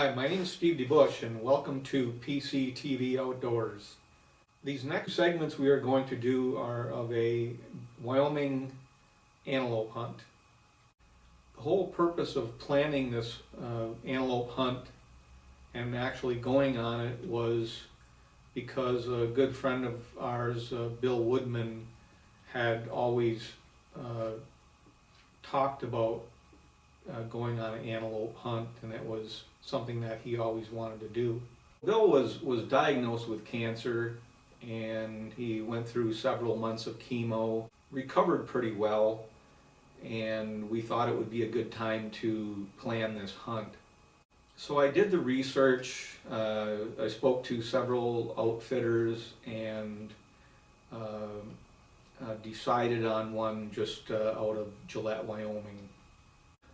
Hi, my name is Steve DeBush and welcome to PCTV Outdoors. These next segments we are going to do are of a Wyoming antelope hunt. The whole purpose of planning this antelope hunt and actually going on it was because a good friend of ours, Bill Woodman, had always talked about going on an antelope hunt, and it was something that he always wanted to do. Bill was diagnosed with cancer, and he went through several months of chemo, recovered pretty well, and we thought it would be a good time to plan this hunt. So I did the research, I spoke to several outfitters, and decided on one just out of Gillette, Wyoming.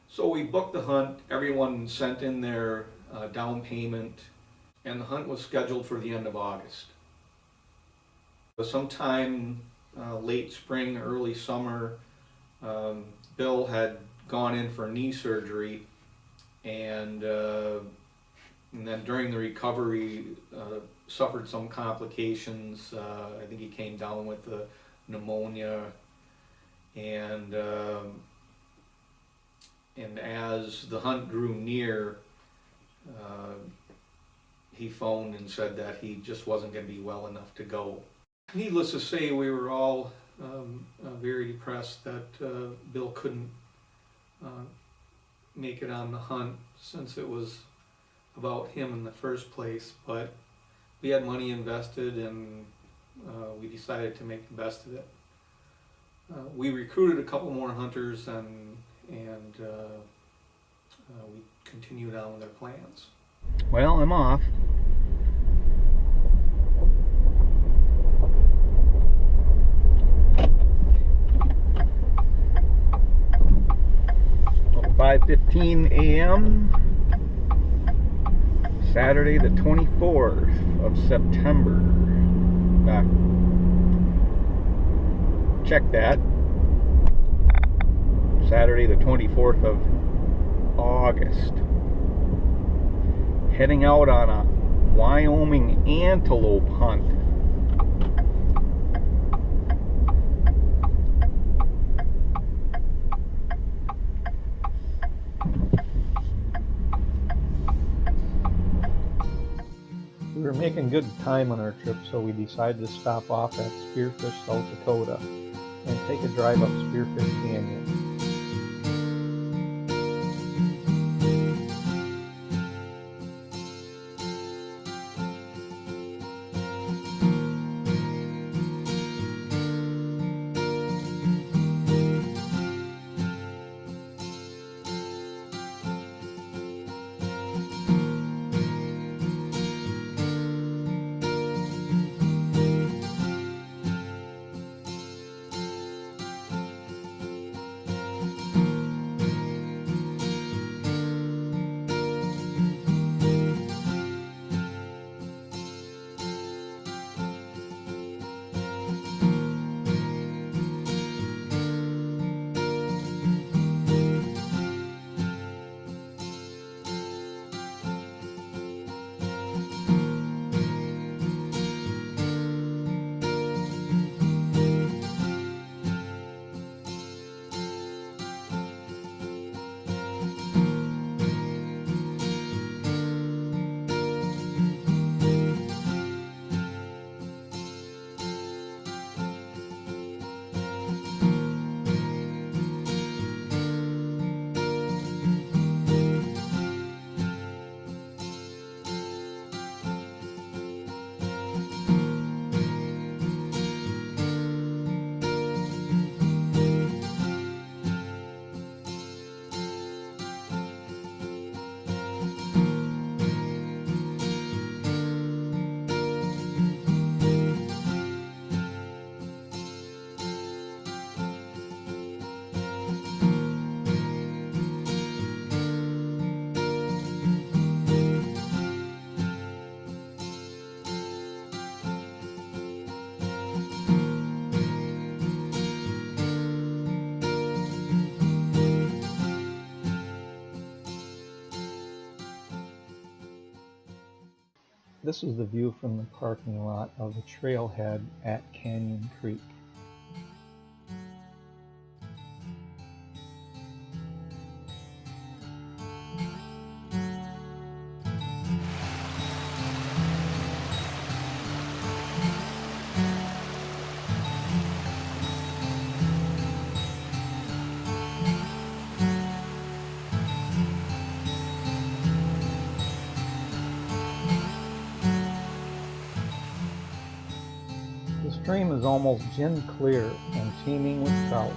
So we booked the hunt, everyone sent in their down payment, and the hunt was scheduled for the end of August. Sometime late spring, early summer, Bill had gone in for knee surgery, and then during the recovery suffered some complications. I think he came down with pneumonia, and as the hunt drew near, he phoned and said that he just wasn't going to be well enough to go. Needless to say, we were all very depressed that Bill couldn't make it on the hunt, since it was about him in the first place. But we had money invested, and we decided to make the best of it. We recruited a couple more hunters, and we continued on with our plans. Well, I'm off. About 5:15 a.m. Saturday the 24th of September. Check that. Saturday the 24th of August. Heading out on a Wyoming antelope hunt. We were making good time on our trip, so we decided to stop off at Spearfish, South Dakota, and take a drive up Spearfish Canyon. This is the view from the parking lot of the trailhead at Canyon Creek. The stream is almost gin clear and teeming with trout.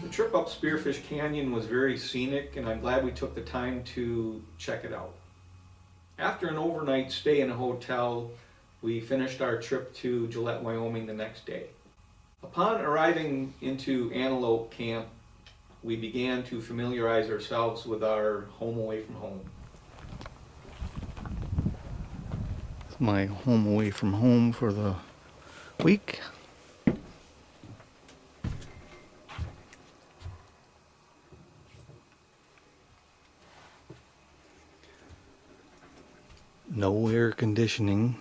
The trip up Spearfish Canyon was very scenic, and I'm glad we took the time to check it out. After an overnight stay in a hotel, we finished our trip to Gillette, Wyoming the next day. Upon arriving into Antelope Camp, we began to familiarize ourselves with our home away from home. It's my home away from home for the week. No air conditioning.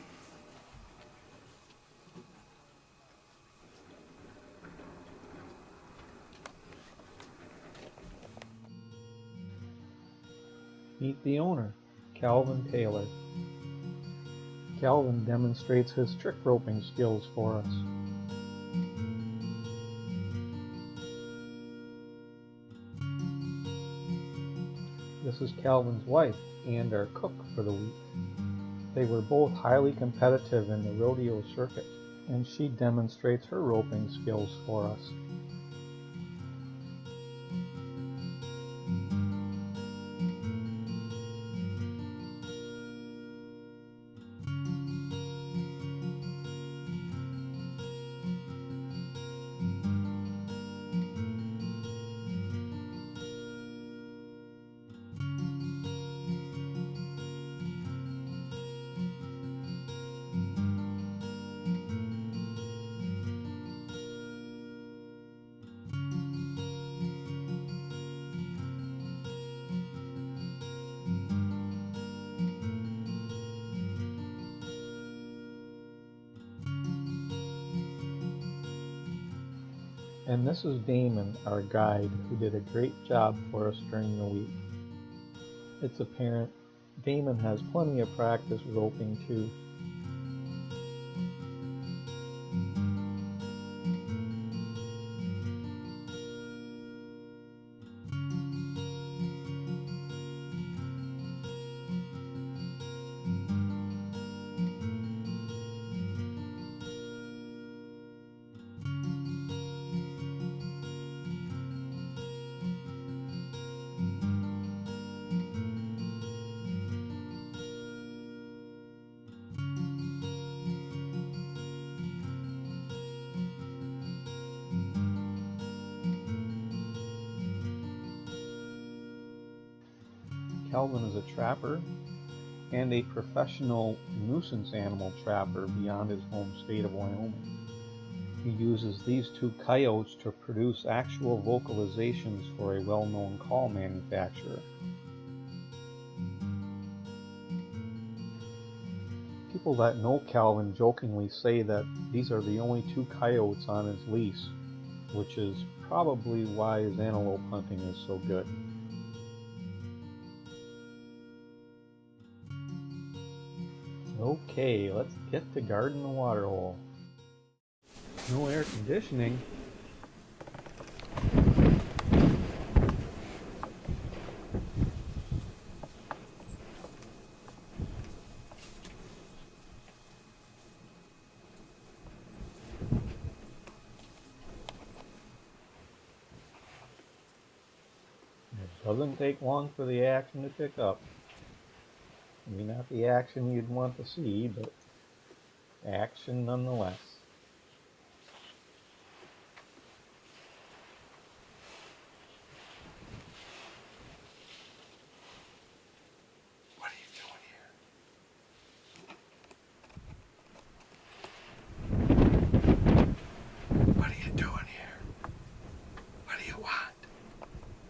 Meet the owner, Calvin Taylor. Calvin demonstrates his trick roping skills for us. This is Calvin's wife and our cook for the week. They were both highly competitive in the rodeo circuit, and she demonstrates her roping skills for us. And this is Damon, our guide, who did a great job for us during the week. It's apparent Damon has plenty of practice roping too. Calvin is a trapper and a professional nuisance animal trapper beyond his home state of Wyoming. He uses these two coyotes to produce actual vocalizations for a well-known call manufacturer. People that know Calvin jokingly say that these are the only two coyotes on his lease, which is probably why his antelope hunting is so good. Okay, let's get to guarding the waterhole. No air conditioning. It doesn't take long for the action to pick up. Maybe not the action you'd want to see, but action nonetheless. What are you doing here? What are you doing here? What do you want?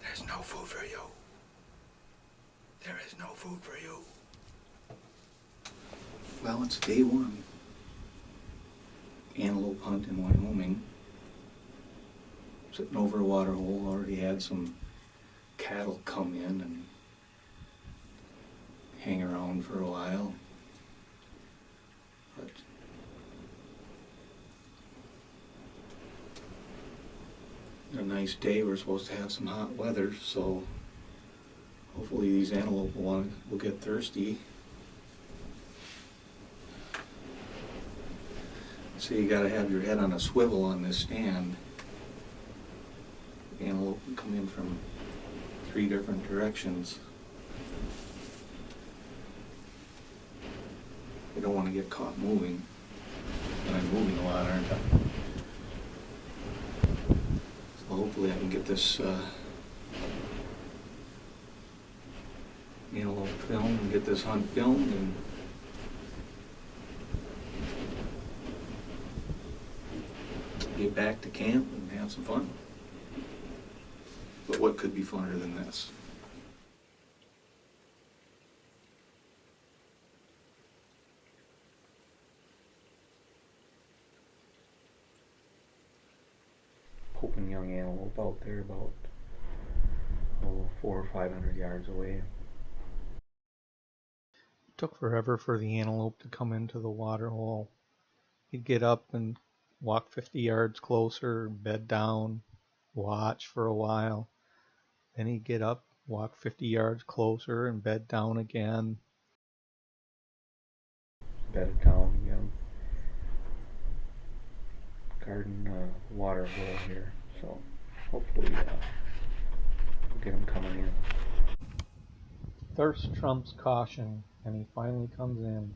There's no food for you. There is no food for you. Well, it's day one. Antelope hunt in Wyoming. Sitting over a water hole, already had some cattle come in and hang around for a while. But a nice day, we're supposed to have some hot weather, so hopefully these antelope will get thirsty. So you gotta have your head on a swivel on this stand. The antelope can come in from 3 different directions. You don't want to get caught moving. And I'm moving a lot, aren't I? So hopefully I can get this antelope filmed and get this hunt filmed and get back to camp and have some fun. But what could be funner than this? Poking young antelope out there about 400 or 500 yards away. It took forever for the antelope to come into the water hole. He'd get up and walk 50 yards closer, bed down, watch for a while. Then he'd get up, walk 50 yards closer, and bed down again. Bedded down again. Garden water hole here, so hopefully we'll get him coming in. Thirst trumps caution, and he finally comes in.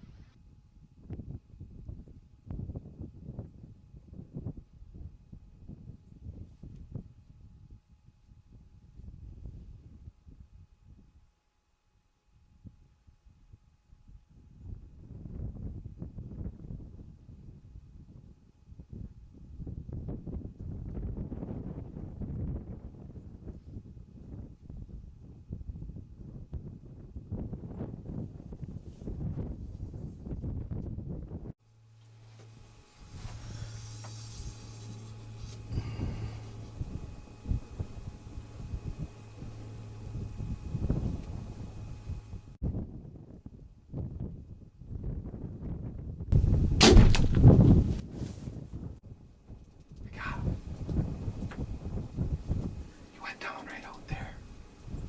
Down right out there,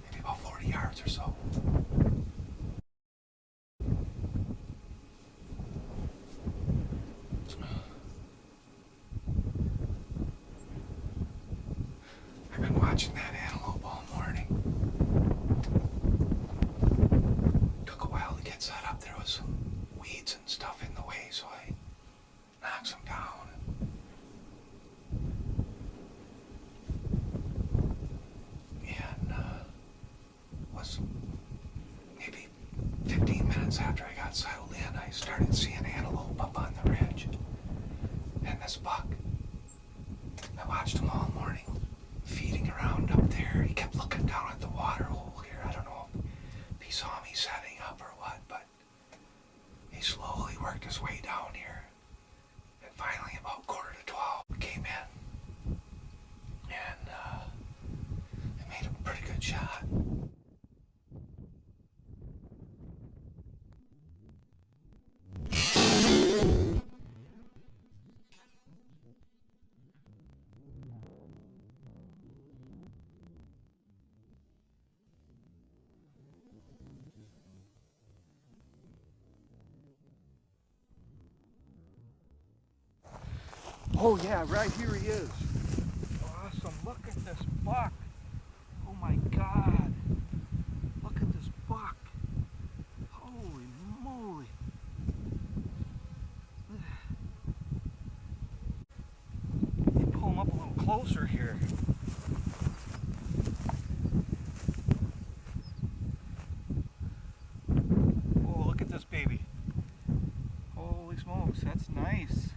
maybe about 40 yards or so. I've been watching that antelope all morning. Took a while to get set up. There was some weeds and stuff in the way, so I knocked some down. this buck. I watched him all morning, feeding around up there. He kept looking down at the water hole here. I don't know if he saw me setting up or what, but he slowly worked his way down here. And finally, about 11:45, came in. And I made a pretty good shot. Oh yeah, right here he is. Awesome, look at this buck. Oh my God. Look at this buck. Holy moly. You pull him up a little closer here. Oh, look at this baby. Holy smokes, that's nice.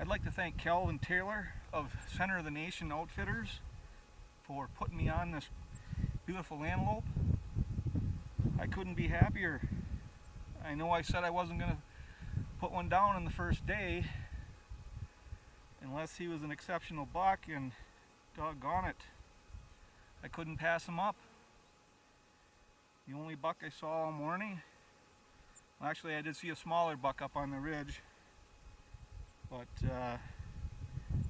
I'd like to thank Calvin Taylor of Center of the Nation Outfitters for putting me on this beautiful antelope. I couldn't be happier. I know I said I wasn't going to put one down on the first day unless he was an exceptional buck, and doggone it, I couldn't pass him up. The only buck I saw all morning, well, actually I did see a smaller buck up on the ridge, but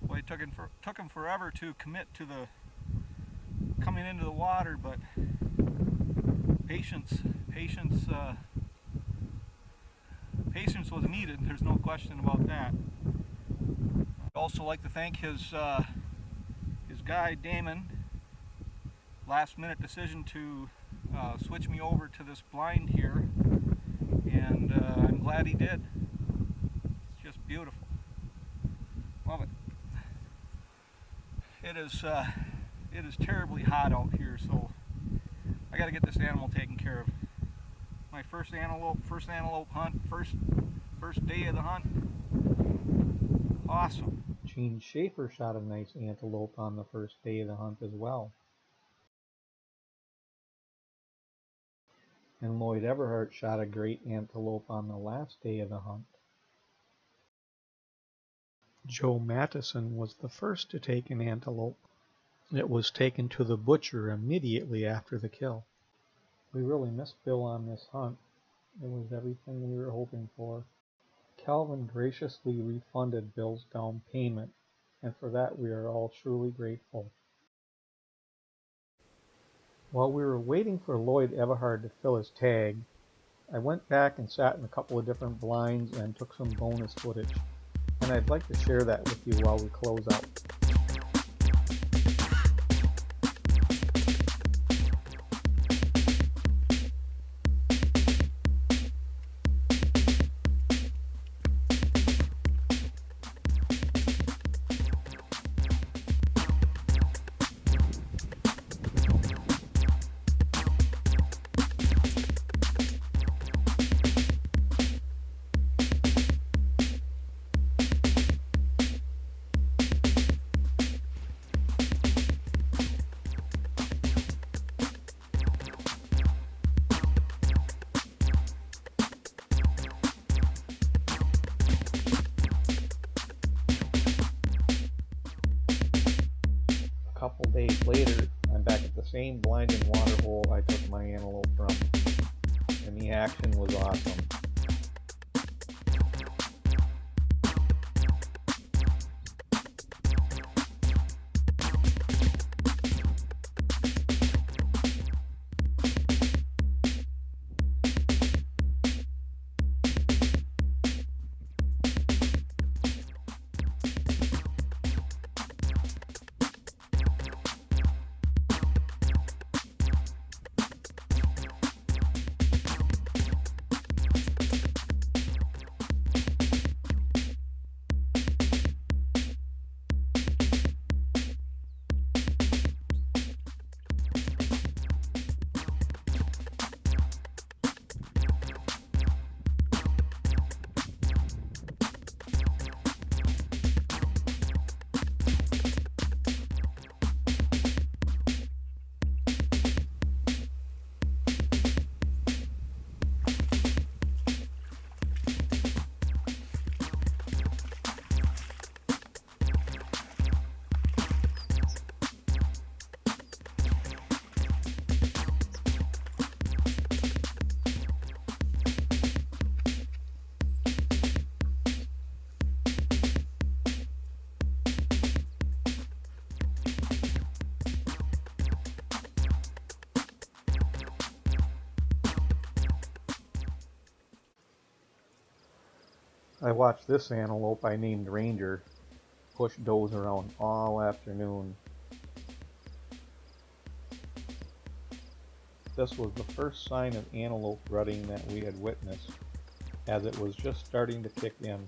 boy, it took him forever to commit to the coming into the water. But patience was needed. There's no question about that. I'd also like to thank his guy Damon. Last minute decision to switch me over to this blind here, and I'm glad he did. It's just beautiful. Love it. It is terribly hot out here, so I got to get this animal taken care of. My first antelope hunt, first day of the hunt. Awesome. Gene Schaefer shot a nice antelope on the first day of the hunt as well. And Lloyd Everhart shot a great antelope on the last day of the hunt. Joe Mattison was the first to take an antelope. It was taken to the butcher immediately after the kill. We really missed Bill on this hunt. It was everything we were hoping for. Calvin graciously refunded Bill's down payment, and for that we are all truly grateful. While we were waiting for Lloyd Everhart to fill his tag, I went back and sat in a couple of different blinds and took some bonus footage, and I'd like to share that with you while we close out. A couple days later, I'm back at the same blind and water hole I took my antelope from, and the action was awesome. I watched this antelope I named Ranger push does around all afternoon. This was the first sign of antelope rutting that we had witnessed, as it was just starting to kick in.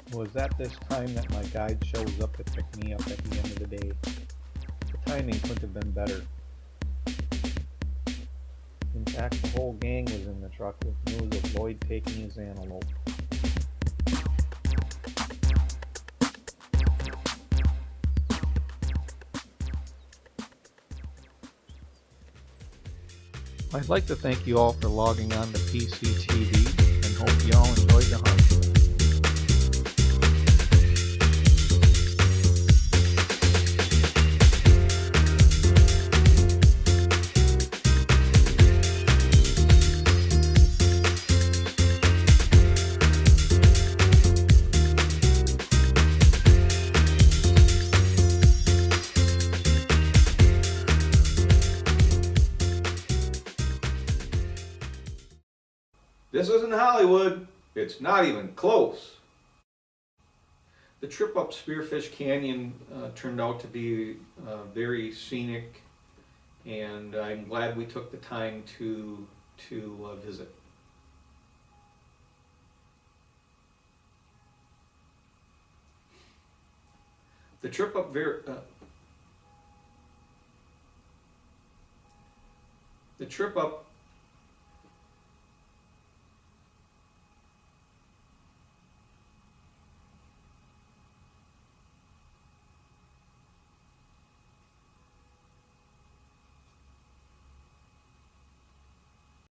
It was at this time that my guide shows up to pick me up at the end of the day. The timing couldn't have been better. In fact, the whole gang was in the truck with news of Lloyd taking his antelope. I'd like to thank you all for logging on to PCTV and hope you all enjoyed the hunt. This isn't Hollywood. It's not even close. The trip up Spearfish Canyon turned out to be very scenic, and I'm glad we took the time to visit. The trip up the trip up